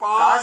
5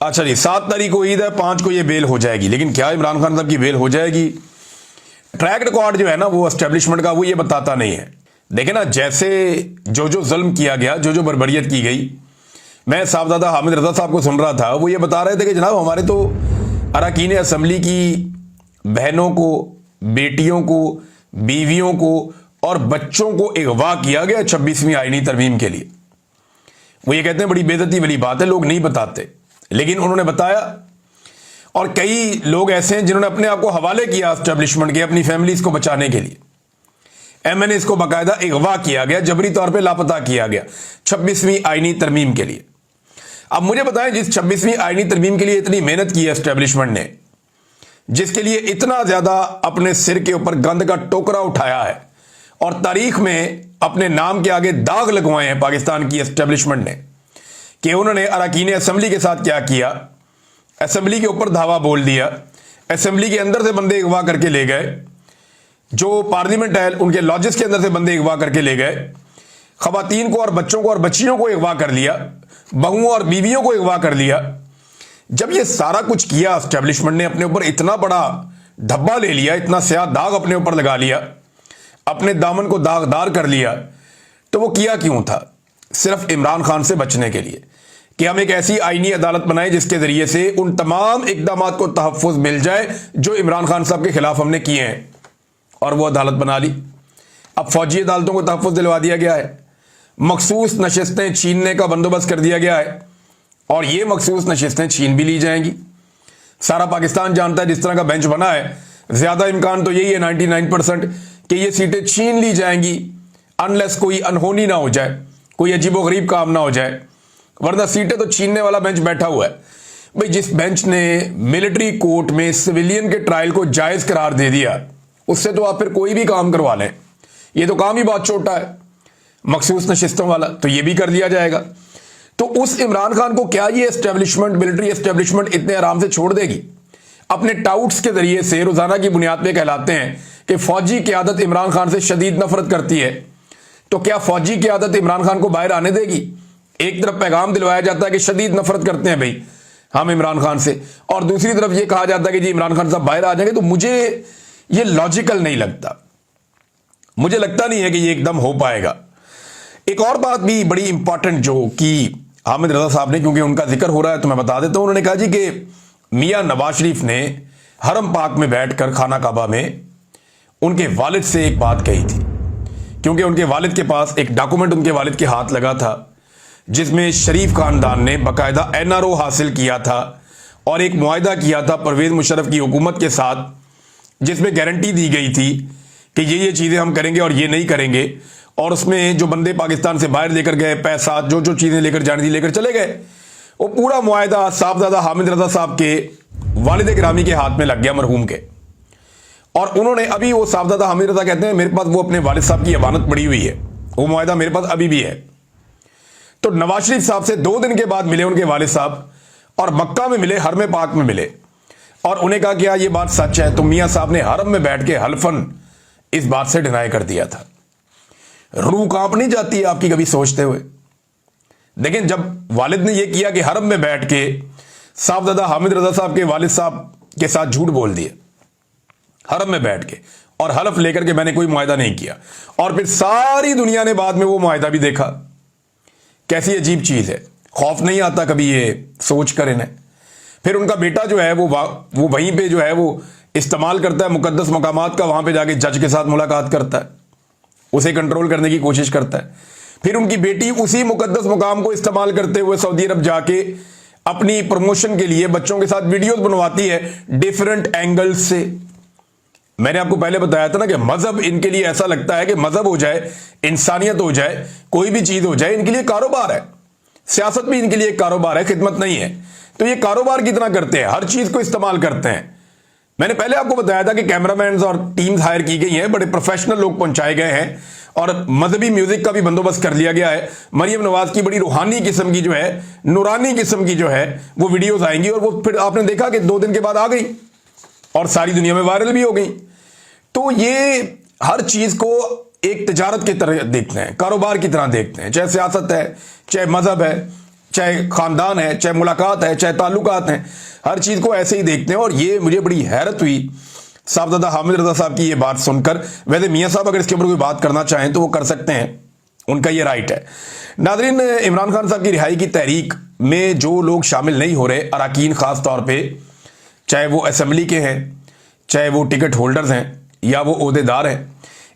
اچھا جی 7 تاریخ کو عید ہے, 5 کو یہ بیل ہو جائے گی, لیکن کیا عمران خان صاحب کی بیل ہو جائے گی؟ ٹریک ریکارڈ جو ہے نا وہ اسٹیبلشمنٹ کا وہ یہ بتاتا نہیں ہے. دیکھیں نا جیسے جو ظلم کیا گیا, جو بربریت کی گئی, میں صاحبزادہ حامد رضا صاحب کو سن رہا تھا, وہ یہ بتا رہے تھے کہ جناب ہمارے تو اراکین اسمبلی کی بہنوں کو, بیٹیوں کو, بیویوں کو اور بچوں کو اغوا کیا گیا 26ویں آئینی ترمیم کے لیے. وہ یہ کہتے ہیں بڑی بے عزتی والی بات ہے, لوگ نہیں بتاتے, لیکن انہوں نے بتایا. اور کئی لوگ ایسے ہیں جنہوں نے اپنے آپ کو حوالے کیا اسٹیبلشمنٹ کے اپنی فیملیز کو بچانے کے لیے. ایم این ایز کو باقاعدہ اغوا کیا گیا, جبری طور پہ لاپتہ کیا گیا 26ویں آئینی ترمیم کے لیے. اب مجھے بتائیں جس 26ویں آئینی ترمیم کے لیے اتنی محنت کی ہے اسٹیبلشمنٹ نے, جس کے لیے اتنا زیادہ اپنے سر کے اوپر گند کا ٹوکرا اٹھایا ہے اور تاریخ میں اپنے نام کے آگے داغ لگوائے ہیں پاکستان کی اسٹیبلشمنٹ نے, کہ انہوں نے اراکین اسمبلی کے ساتھ کیا کیا, اسمبلی کے اوپر دھاوا بول دیا, اسمبلی کے اندر سے بندے اغوا کر کے لے گئے, جو پارلیمنٹ ہے ان کے لاجز کے اندر سے بندے اغوا کر کے لے گئے, خواتین کو اور بچوں کو اور بچیوں کو اغوا کر لیا, بہوؤں اور بیویوں کو اغوا کر لیا. جب یہ سارا کچھ کیا اسٹیبلشمنٹ نے, اپنے اوپر اتنا بڑا دھبا لے لیا, اتنا سیاہ داغ اپنے اوپر لگا لیا, اپنے دامن کو داغدار کر لیا, تو وہ کیا کیوں تھا؟ صرف عمران خان سے بچنے کے لیے کہ ہم ایک ایسی آئینی عدالت بنائیں جس کے ذریعے سے ان تمام اقدامات کو تحفظ مل جائے جو عمران خان صاحب کے خلاف ہم نے کیے ہیں, اور وہ عدالت بنا لی. اب فوجی عدالتوں کو تحفظ دلوا دیا گیا ہے, مخصوص نشستیں چھیننے کا بندوبست کر دیا گیا ہے, اور یہ مخصوص نشستیں چھین بھی لی جائیں گی. سارا پاکستان جانتا ہے جس طرح کا بینچ بنا ہے, زیادہ امکان تو یہی ہے 99% کہ یہ سیٹیں چھین لی جائیں گی, انلیس کوئی انہونی نہ ہو جائے, کوئی عجیب و غریب کام نہ ہو جائے, ورنہ سیٹیں تو چھیننے والا بینچ بیٹھا ہوا ہے. بھئی جس بینچ نے ملٹری کورٹ میں سویلین کے ٹرائل کو جائز قرار دے دیا, اس سے تو آپ پھر کوئی بھی کام کروا لیں, یہ تو کام ہی بہت چھوٹا ہے مخصوص نشستوں والا, تو یہ بھی کر دیا جائے گا. تو اس عمران خان کو کیا یہ اسٹیبلشمنٹ, ملٹری اسٹیبلشمنٹ اتنے آرام سے چھوڑ دے گی؟ اپنے ٹاؤٹس کے ذریعے سے روزانہ کی بنیاد پہ کہلاتے ہیں کہ فوجی قیادت عمران خان سے شدید نفرت کرتی ہے, تو کیا فوجی قیادت عمران خان کو باہر آنے دے گی؟ ایک طرف پیغام دلوایا جاتا ہے کہ شدید نفرت کرتے ہیں بھائی ہم عمران خان سے, اور دوسری طرف یہ کہا جاتا ہے کہ جی عمران خان صاحب باہر آ جائیں گے. تو مجھے یہ لاجیکل نہیں لگتا, مجھے لگتا نہیں ہے کہ یہ ایک دم ہو پائے گا. ایک اور بات بھی بڑی امپورٹنٹ جو کی حامد رضا صاحب نے, کیونکہ ان کا ذکر ہو رہا ہے تو میں بتا دیتا ہوں. انہوں نے کہا جی کہ میاں نواز شریف نے حرم پاک میں بیٹھ کر خانہ کعبہ میں ان کے والد سے ایک بات کہی تھی, کیونکہ ان کے والد کے پاس ایک ڈاکومنٹ ان کے والد کے ہاتھ لگا تھا جس میں شریف خاندان نے باقاعدہ NRO حاصل کیا تھا اور ایک معاہدہ کیا تھا پرویز مشرف کی حکومت کے ساتھ, جس میں گارنٹی دی گئی تھی کہ یہ چیزیں ہم کریں گے اور یہ نہیں کریں گے. اور اس میں جو بندے پاکستان سے باہر لے کر گئے, پیسہ جو چیزیں لے کر جانی تھی لے کر چلے گئے, وہ پورا معاہدہ صاحبزادہ حامد رضا صاحب کے والد گرامی کے ہاتھ میں لگ گیا, مرحوم کے. اور انہوں نے ابھی, وہ صاحبزادہ حامد رضا کہتے ہیں میرے پاس وہ اپنے والد صاحب کی امانت پڑی ہوئی ہے, وہ معاہدہ میرے پاس ابھی بھی ہے. تو نواز شریف صاحب سے 2 دن کے بعد ملے ان کے والد صاحب, اور مکہ میں ملے, حرم پاک میں ملے, اور انہیں کہا کیا یہ بات سچ ہے؟ تو میاں صاحب نے حرم میں بیٹھ کے حلفن اس بات سے ڈینائی کر دیا تھا. روح کانپ نہیں جاتی ہے آپ کی کبھی سوچتے ہوئے؟ لیکن جب والد نے یہ کیا کہ حرم میں بیٹھ کے صاحبزادہ حامد رضا صاحب کے والد صاحب کے ساتھ جھوٹ بول دیا حرم میں بیٹھ کے, اور حلف لے کر کے میں نے کوئی معاہدہ نہیں کیا, اور پھر ساری دنیا نے بعد میں وہ معاہدہ بھی دیکھا, کیسی عجیب چیز ہے. خوف نہیں آتا کبھی یہ سوچ کر انہیں؟ پھر ان کا بیٹا جو ہے وہ وہیں پہ جو ہے وہ استعمال کرتا ہے مقدس مقامات کا, وہاں پہ جا کے جج کے ساتھ ملاقات کرتا ہے, اسے کنٹرول کرنے کی کوشش کرتا ہے. پھر ان کی بیٹی اسی مقدس مقام کو استعمال کرتے ہوئے سعودی عرب جا کے اپنی پروموشن کے لیے بچوں کے ساتھ ویڈیوز بنواتی ہے ڈیفرنٹ اینگل سے. میں نے آپ کو پہلے بتایا تھا نا کہ مذہب ان کے لیے ایسا لگتا ہے کہ مذہب ہو جائے, انسانیت ہو جائے, کوئی بھی چیز ہو جائے, ان کے لیے کاروبار ہے. سیاست بھی ان کے لیے ایک کاروبار ہے, خدمت نہیں ہے. تو یہ کاروبار کی طرح کرتے ہیں, ہر چیز کو استعمال کرتے ہیں. میں نے پہلے آپ کو بتایا تھا کہ کیمرہ مینز اور ٹیمز ہائر کی گئی ہیں, بڑے پروفیشنل لوگ پہنچائے گئے ہیں, اور مذہبی میوزک کا بھی بندوبست کر لیا گیا ہے. مریم نواز کی بڑی روحانی قسم کی جو ہے, نورانی قسم کی جو ہے وہ ویڈیوز آئیں گی, اور وہ پھر آپ نے دیکھا کہ 2 دن کے بعد آ گئی اور ساری دنیا میں وائرل بھی ہو گئی. تو یہ ہر چیز کو ایک تجارت کی طرح دیکھتے ہیں, کاروبار کی طرح دیکھتے ہیں, چاہے سیاست ہے, چاہے مذہب ہے, چاہے خاندان ہے، چاہے ملاقات ہے، چاہے تعلقات ہیں، ہر چیز کو ایسے ہی دیکھتے ہیں. اور یہ مجھے بڑی حیرت ہوئی صاحبزادہ حامد رضا صاحب کی یہ بات سن کر. ویسے میاں صاحب اگر اس کے اوپر کوئی بات کرنا چاہیں تو وہ کر سکتے ہیں، ان کا یہ رائٹ ہے. ناظرین، عمران خان صاحب کی رہائی کی تحریک میں جو لوگ شامل نہیں ہو رہے، اراکین خاص طور پہ، چاہے وہ اسمبلی کے ہیں، چاہے وہ ٹکٹ ہولڈرز ہیں یا وہ عہدیدار ہیں،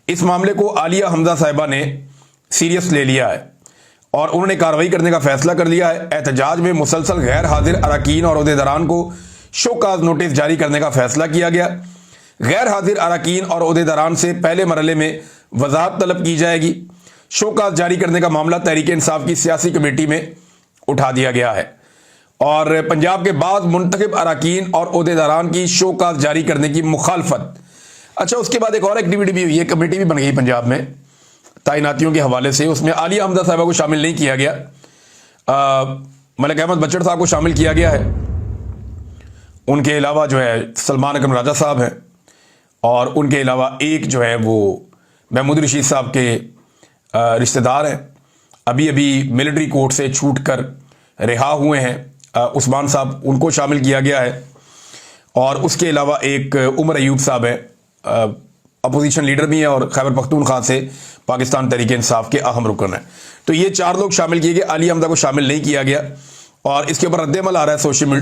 اس معاملے کو عالیہ حمزہ صاحبہ نے سیریس لے لیا ہے اور انہوں نے کارروائی کرنے کا فیصلہ کر لیا ہے. احتجاج میں مسلسل غیر حاضر اراکین اور عہدیداران کو شو کاز نوٹس جاری کرنے کا فیصلہ کیا گیا. غیر حاضر اراکین اور عہدیداران سے پہلے مرحلے میں وضاحت طلب کی جائے گی. شو کاز جاری کرنے کا معاملہ تحریک انصاف کی سیاسی کمیٹی میں اٹھا دیا گیا ہے اور پنجاب کے بعض منتخب اراکین اور عہدیداران کی شو کاز جاری کرنے کی مخالفت. اچھا، اس کے بعد ایک اور ایکٹیویٹی بھی ہوئی ہے، کمیٹی بھی بن گئی پنجاب میں تعیناتیوں کے حوالے سے. اس میں عالیہ حمزہ صاحبہ کو شامل نہیں کیا گیا، ملک احمد بچڑ صاحب کو شامل کیا گیا ہے. ان کے علاوہ جو ہے سلمان اکرم راجہ صاحب ہیں اور ان کے علاوہ ایک جو ہے وہ محمود رشید صاحب کے رشتہ دار ہیں، ابھی ملٹری کورٹ سے چھوٹ کر رہا ہوئے ہیں، عثمان صاحب، ان کو شامل کیا گیا ہے. اور اس کے علاوہ ایک عمر ایوب صاحب ہیں، اپوزیشن لیڈر بھی ہیں اور خیبر پختونخوا سے پاکستان تحریک انصاف کے اہم رکن ہیں. تو یہ 4 لوگ شامل کیے گئے، عالیہ حمزہ کو شامل نہیں کیا گیا. اور اس کے اوپر رد عمل آ رہا ہے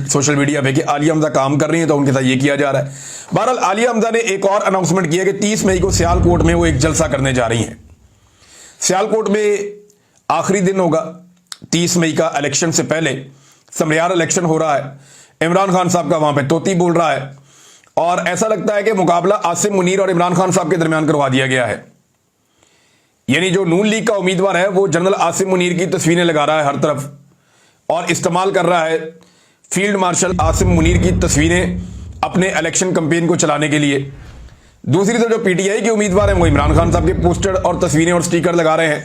سوشل میڈیا پہ کہ عالیہ حمزہ کام کر رہی ہیں تو ان کے ساتھ یہ کیا جا رہا ہے. بہرحال عالیہ حمزہ نے ایک اور اناؤنسمنٹ کیا کہ 30 مئی کو سیال کوٹ میں وہ ایک جلسہ کرنے جا رہی ہیں. سیال کوٹ میں آخری دن ہوگا 30 مئی کا، الیکشن سے پہلے سمریار الیکشن ہو رہا ہے. عمران خان صاحب کا وہاں پہ طوطی بول رہا ہے اور ایسا لگتا ہے کہ مقابلہ عاصم منیر اور عمران خان صاحب کے درمیان کروا دیا گیا ہے. یعنی جو نون لیگ کا امیدوار ہے وہ جنرل عاصم منیر کی تصویریں لگا رہا ہے ہر طرف اور استعمال کر رہا ہے فیلڈ مارشل عاصم منیر کی تصویریں اپنے الیکشن کمپین کو چلانے کے لیے. دوسری طرف جو پی ٹی آئی کے امیدوار ہیں وہ عمران خان صاحب کے پوسٹر اور تصویریں اور سٹیکر لگا رہے ہیں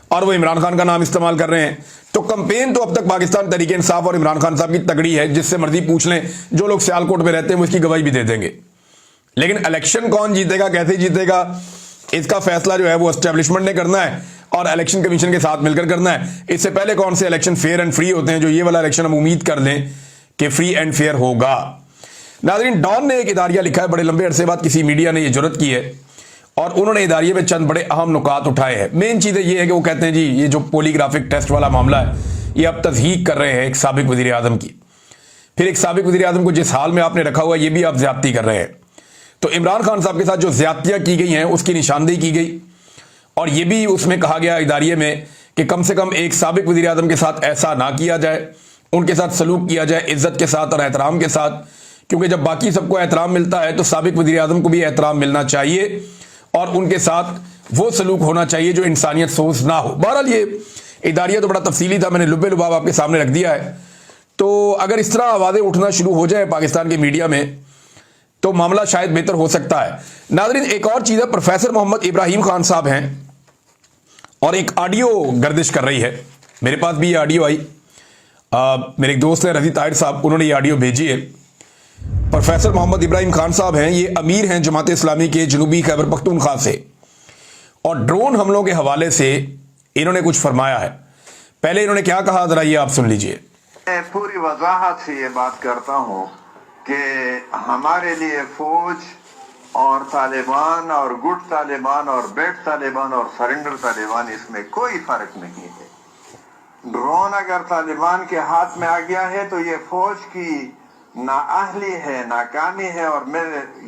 اور وہ عمران خان کا نام استعمال کر رہے ہیں. تو کمپین تو اب تک پاکستان تحریک انصاف اور عمران خان صاحب کی تگڑی ہے، جس سے مرضی پوچھ لیں، جو لوگ سیال کوٹ میں رہتے ہیں وہ اس کی گواہی بھی دے دیں گے. لیکن الیکشن کون جیتے گا، کیسے جیتے گا، اس کا فیصلہ جو ہے وہ اسٹیبلشمنٹ نے کرنا ہے اور الیکشن کمیشن کے ساتھ مل کر کرنا ہے. اس سے پہلے کون سے الیکشن فیئر اینڈ فری ہوتے ہیں، جو یہ والا الیکشن ہم امید کر لیں کہ فری اینڈ فیئر ہوگا. ناظرین، ڈان نے ایک اداریہ لکھا ہے، بڑے لمبے عرصے بعد کسی میڈیا نے یہ جرت کی ہے اور انہوں نے اداریے میں چند بڑے اہم نکات اٹھائے ہیں. مین چیزیں یہ ہے کہ وہ کہتے ہیں جی یہ جو پولی گرافک ٹیسٹ والا معاملہ ہے یہ اب تصحیح کر رہے ہیں ایک سابق وزیر اعظم کی. پھر ایک سابق وزیر اعظم کو جس حال میں آپ نے رکھا ہوا ہے یہ بھی آپ زیادتی کر رہے ہیں. تو عمران خان صاحب کے ساتھ جو زیادتیاں کی گئی ہیں اس کی نشاندہی کی گئی اور یہ بھی اس میں کہا گیا اداریے میں کہ کم سے کم ایک سابق وزیر اعظم کے ساتھ ایسا نہ کیا جائے، ان کے ساتھ سلوک کیا جائے عزت کے ساتھ اور احترام کے ساتھ، کیونکہ جب باقی سب کو احترام ملتا ہے تو سابق وزیر اعظم کو بھی احترام ملنا چاہیے اور ان کے ساتھ وہ سلوک ہونا چاہیے جو انسانیت سوز نہ ہو. بہرحال یہ اداریہ تو بڑا تفصیلی تھا، میں نے لبے لباب آپ کے سامنے رکھ دیا ہے. تو اگر اس طرح آوازیں اٹھنا شروع ہو جائیں پاکستان کے میڈیا میں تو معاملہ شاید بہتر ہو سکتا ہے. ناظرین، ایک اور چیز ہے، پروفیسر محمد ابراہیم خان صاحب ہیں اور ایک آڈیو گردش کر رہی ہے. میرے پاس بھی یہ آڈیو آئی، میرے ایک دوست ہیں رضی طاہر صاحب، انہوں نے یہ آڈیو بھیجی ہے. پروفیسر محمد ابراہیم خان صاحب ہیں، یہ امیر ہیں جماعت اسلامی کے جنوبی خیبر پختونخوا سے، اور ڈرون حملوں کے حوالے سے انہوں نے کچھ فرمایا ہے. پہلے انہوں نے کیا کہا ذرا یہ آپ سن لیجئے. میں پوری وضاحت سے یہ بات کرتا ہوں کہ ہمارے لیے فوج اور طالبان اور گڈ طالبان اور بیڈ طالبان اور سرنڈر طالبان اس میں کوئی فرق نہیں ہے. ڈرون اگر طالبان کے ہاتھ میں آ گیا ہے تو یہ فوج کی نااہلی ہے، ناکامی ہے، اور میں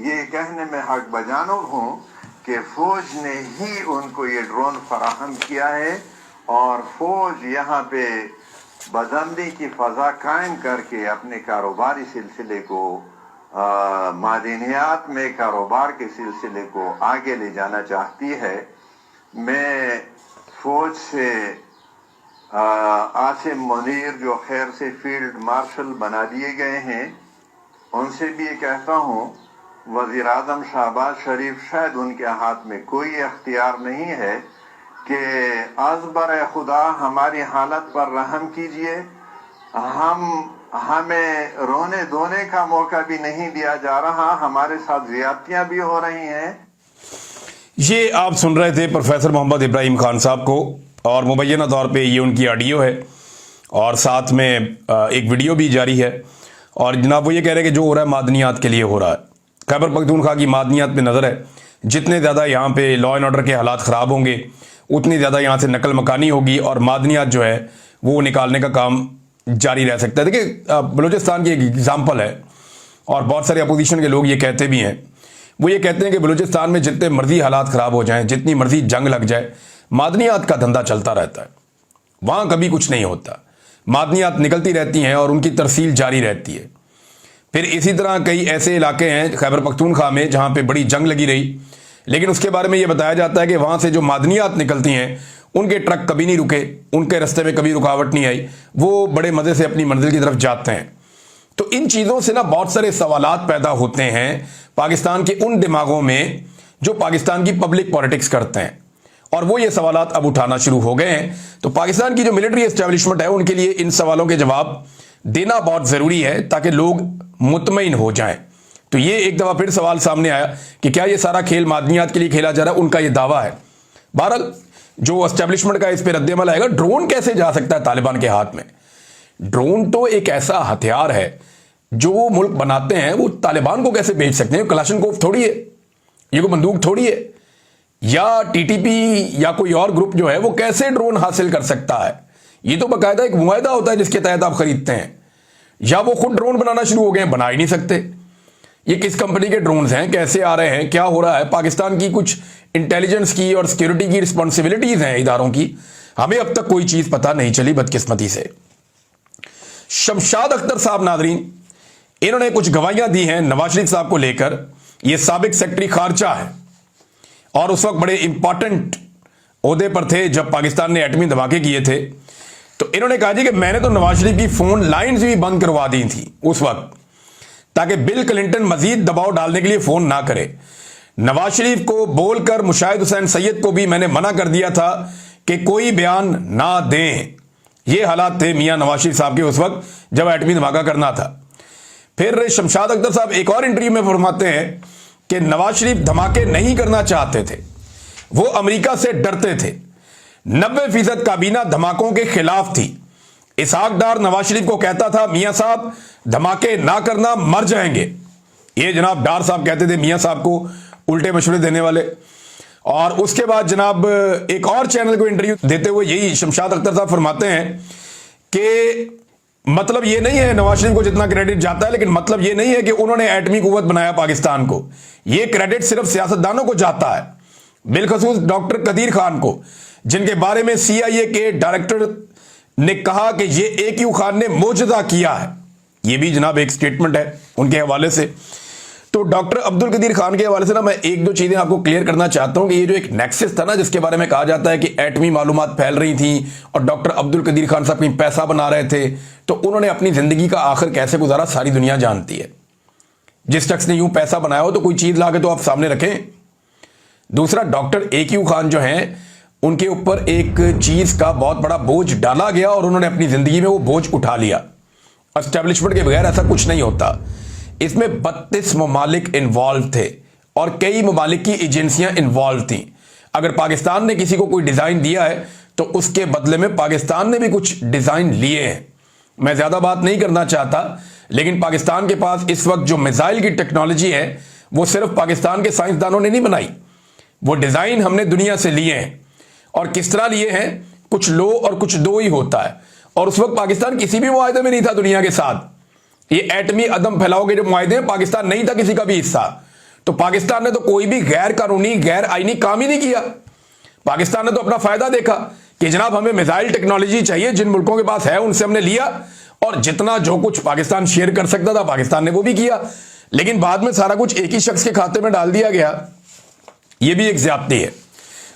یہ کہنے میں حق بجانب ہوں کہ فوج نے ہی ان کو یہ ڈرون فراہم کیا ہے اور فوج یہاں پہ بدامنی کی فضا قائم کر کے اپنے کاروباری سلسلے کو، معدنیات میں کاروبار کے سلسلے کو آگے لے جانا چاہتی ہے. میں فوج سے عاصم منیر جو خیر سے فیلڈ مارشل بنا دیے گئے ہیں ان سے بھی یہ کہتا ہوں، وزیر اعظم شہباز شریف شاید ان کے ہاتھ میں کوئی اختیار نہیں ہے کہ از برائے خدا ہماری حالت پر رحم کیجئے. ہمیں رونے دھونے کا موقع بھی نہیں دیا جا رہا، ہمارے ساتھ زیادتیاں بھی ہو رہی ہیں. یہ آپ سن رہے تھے پروفیسر محمد ابراہیم خان صاحب کو، اور مبینہ طور پہ یہ ان کی آڈیو ہے اور ساتھ میں ایک ویڈیو بھی جاری ہے، اور جناب وہ یہ کہہ رہے ہیں کہ جو ہو رہا ہے معدنیات کے لیے ہو رہا ہے۔ خیبر پختونخوا کی معدنیات پہ نظر ہے، جتنے زیادہ یہاں پہ لا اینڈ آرڈر کے حالات خراب ہوں گے اتنی زیادہ یہاں سے نقل مکانی ہوگی اور معدنیات جو ہے وہ نکالنے کا کام جاری رہ سکتا ہے۔ دیکھیں بلوچستان کی ایک اگزامپل ہے، اور بہت سارے اپوزیشن کے لوگ یہ کہتے بھی ہیں، وہ یہ کہتے ہیں کہ بلوچستان میں جتنے مرضی حالات خراب ہو جائیں، جتنی مرضی جنگ لگ جائے، معدنیات کا دھندا چلتا رہتا ہے، وہاں کبھی کچھ نہیں ہوتا، معدنیات نکلتی رہتی ہیں اور ان کی ترسیل جاری رہتی ہے۔ پھر اسی طرح کئی ایسے علاقے ہیں خیبر پختونخوا میں جہاں پہ بڑی جنگ لگی رہی، لیکن اس کے بارے میں یہ بتایا جاتا ہے کہ وہاں سے جو معدنیات نکلتی ہیں ان کے ٹرک کبھی نہیں رکے، ان کے رستے میں کبھی رکاوٹ نہیں آئی، وہ بڑے مزے سے اپنی منزل کی طرف جاتے ہیں۔ تو ان چیزوں سے نا بہت سارے سوالات پیدا ہوتے ہیں پاکستان کے ان دماغوں میں جو پاکستان کی پبلک پالیٹکس کرتے ہیں، اور وہ یہ سوالات اب اٹھانا شروع ہو گئے ہیں۔ تو پاکستان کی جو ملٹری اسٹیبلشمنٹ ہے ان کے لیے ان سوالوں کے جواب دینا بہت ضروری ہے تاکہ لوگ مطمئن ہو جائیں۔ تو یہ ایک دفعہ پھر سوال سامنے آیا کہ کیا یہ سارا کھیل معدنیات کے لیے کھیلا جا رہا ہے؟ ان کا یہ دعویٰ ہے۔ بہرحال جو اسٹیبلشمنٹ کا اس پہ رد عمل آئے گا، ڈرون کیسے جا سکتا ہے طالبان کے ہاتھ میں؟ ڈرون تو ایک ایسا ہتھیار ہے جو وہ ملک بناتے ہیں، وہ طالبان کو کیسے بیچ سکتے ہیں؟ کلاشنکوف تھوڑی ہے، یہ کوئی بندوق تھوڑی ہے، یا ٹی ٹی پی یا کوئی اور گروپ جو ہے وہ کیسے ڈرون حاصل کر سکتا ہے؟ یہ تو باقاعدہ ایک معاہدہ ہوتا ہے جس کے تحت آپ خریدتے ہیں، یا وہ خود ڈرون بنانا شروع ہو گئے ہیں، بنا ہی نہیں سکتے۔ یہ کس کمپنی کے ڈرونز ہیں، کیسے آ رہے ہیں، کیا ہو رہا ہے؟ پاکستان کی کچھ انٹیلیجنس کی اور سیکیورٹی کی رسپانسبلٹیز ہیں اداروں کی، ہمیں اب تک کوئی چیز پتہ نہیں چلی بدقسمتی سے۔ شمشاد اختر صاحب ناظرین، انہوں نے کچھ گواہیاں دی ہیں نواز شریف صاحب کو لے کر۔ یہ سابق سیکرٹری خارجہ ہے اور اس وقت بڑے امپورٹنٹ عہدے پر تھے جب پاکستان نے ایٹمی دھماکے کیے تھے۔ تو انہوں نے کہا جی کہ میں نے تو نواز شریف کی فون لائنز بھی بند کروا دی تھی اس وقت، تاکہ بل کلنٹن مزید دباؤ ڈالنے کے لیے فون نہ کرے۔ نواز شریف کو بول کر مشاہد حسین سید کو بھی میں نے منع کر دیا تھا کہ کوئی بیان نہ دیں۔ یہ حالات تھے میاں نواز شریف صاحب کے اس وقت جب ایٹمی دھماکہ کرنا تھا۔ پھر شمشاد اختر صاحب ایک اور انٹرویو میں فرماتے ہیں کہ نواز شریف دھماکے نہیں کرنا چاہتے تھے، وہ امریکہ سے ڈرتے تھے۔ 90% کابینہ دھماکوں کے خلاف تھی۔ اسحاق ڈار نواز شریف کو کہتا تھا میاں صاحب دھماکے نہ کرنا، مر جائیں گے۔ یہ جناب ڈار صاحب کہتے تھے میاں صاحب کو الٹے مشورے دینے والے۔ اور اس کے بعد جناب ایک اور چینل کو انٹرویو دیتے ہوئے یہی شمشاد اختر صاحب فرماتے ہیں کہ مطلب یہ نہیں ہے نواز شریف کو جتنا کریڈٹ جاتا ہے، لیکن مطلب یہ نہیں ہے کہ انہوں نے ایٹمی قوت بنایا پاکستان کو، یہ کریڈٹ صرف سیاستدانوں کو جاتا ہے، بالخصوص ڈاکٹر قدیر خان کو، جن کے بارے میں CIA کے ڈائریکٹر نے کہا کہ یہ AQ خان نے معجزہ کیا ہے۔ یہ بھی جناب ایک سٹیٹمنٹ ہے ان کے حوالے سے۔ تو ڈاکٹر عبد القدیر خان کے حوالے سے نا میں ایک دو چیزیں آپ کو کلیئر کرنا چاہتا ہوں کہ یہ جو ایک نیکسس تھا نا جس کے بارے میں کہا جاتا ہے کہ ایٹمی معلومات پھیل رہی تھیں اور ڈاکٹر عبد القدیر خان صاحب کہیں پیسہ بنا رہے تھے، تو انہوں نے اپنی زندگی کا آخر کیسے گزارا ساری دنیا جانتی ہے۔ جس شخص نے یوں پیسہ بنایا ہو تو کوئی چیز لا کے تو آپ سامنے رکھیں۔ دوسرا، ڈاکٹر AQ خان جو ہیں ان کے اوپر ایک چیز کا بہت بڑا بوجھ ڈالا گیا اور انہوں نے اپنی زندگی میں وہ بوجھ اٹھا لیا۔ اسٹیبلشمنٹ کے بغیر ایسا کچھ نہیں ہوتا۔ اس میں 32 ممالک انوالو تھے اور کئی ممالک کی ایجنسیاں انوالو تھیں۔ اگر پاکستان نے کسی کو کوئی ڈیزائن دیا ہے تو اس کے بدلے میں پاکستان نے بھی کچھ ڈیزائن لیے ہیں۔ میں زیادہ بات نہیں کرنا چاہتا، لیکن پاکستان کے پاس اس وقت جو میزائل کی ٹیکنالوجی ہے وہ صرف پاکستان کے سائنسدانوں نے نہیں بنائی، وہ ڈیزائن ہم نے دنیا سے لیے ہیں۔ اور کس طرح لیے ہیں؟ کچھ لو اور کچھ دو ہی ہوتا ہے، اور اس وقت پاکستان کسی بھی معاہدے میں نہیں تھا دنیا کے ساتھ۔ یہ ایٹمی عدم پھیلاؤ کے جو معاہدے ہیں پاکستان نہیں تھا کسی کا بھی حصہ، تو پاکستان نے تو کوئی بھی غیر قانونی غیر آئینی کام ہی نہیں کیا۔ پاکستان نے تو اپنا فائدہ دیکھا کہ جناب ہمیں میزائل ٹیکنالوجی چاہیے، جن ملکوں کے پاس ہے ان سے ہم نے لیا، اور جتنا جو کچھ پاکستان شیئر کر سکتا تھا پاکستان نے وہ بھی کیا، لیکن بعد میں سارا کچھ ایک ہی شخص کے کھاتے میں ڈال دیا گیا۔ یہ بھی ایک زیادتی ہے۔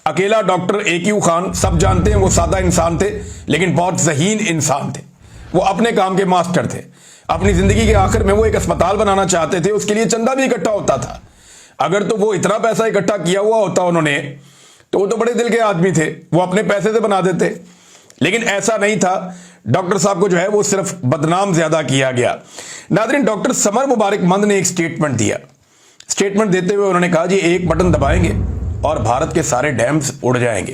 اکیلا ڈاکٹر AQ خان، سب جانتے ہیں وہ سادہ انسان تھے لیکن بہت ذہین انسان تھے، وہ اپنے کام کے ماسٹر تھے۔ اپنی زندگی کے آخر میں وہ ایک اسپتال بنانا چاہتے تھے، اس کے لیے چندہ بھی اکٹھا ہوتا تھا۔ اگر تو وہ اتنا پیسہ اکٹھا کیا ہوا ہوتا انہوں نے تو وہ تو بڑے دل کے آدمی تھے، وہ اپنے پیسے سے بنا دیتے، لیکن ایسا نہیں تھا۔ ڈاکٹر صاحب کو جو ہے وہ صرف بدنام زیادہ کیا گیا۔ ناظرین، ڈاکٹر سمر مبارک مند نے ایک سٹیٹمنٹ دیا۔ سٹیٹمنٹ دیتے ہوئے انہوں نے کہا جی ایک بٹن دبائیں گے اور بھارت کے سارے ڈیمز اڑ جائیں گے۔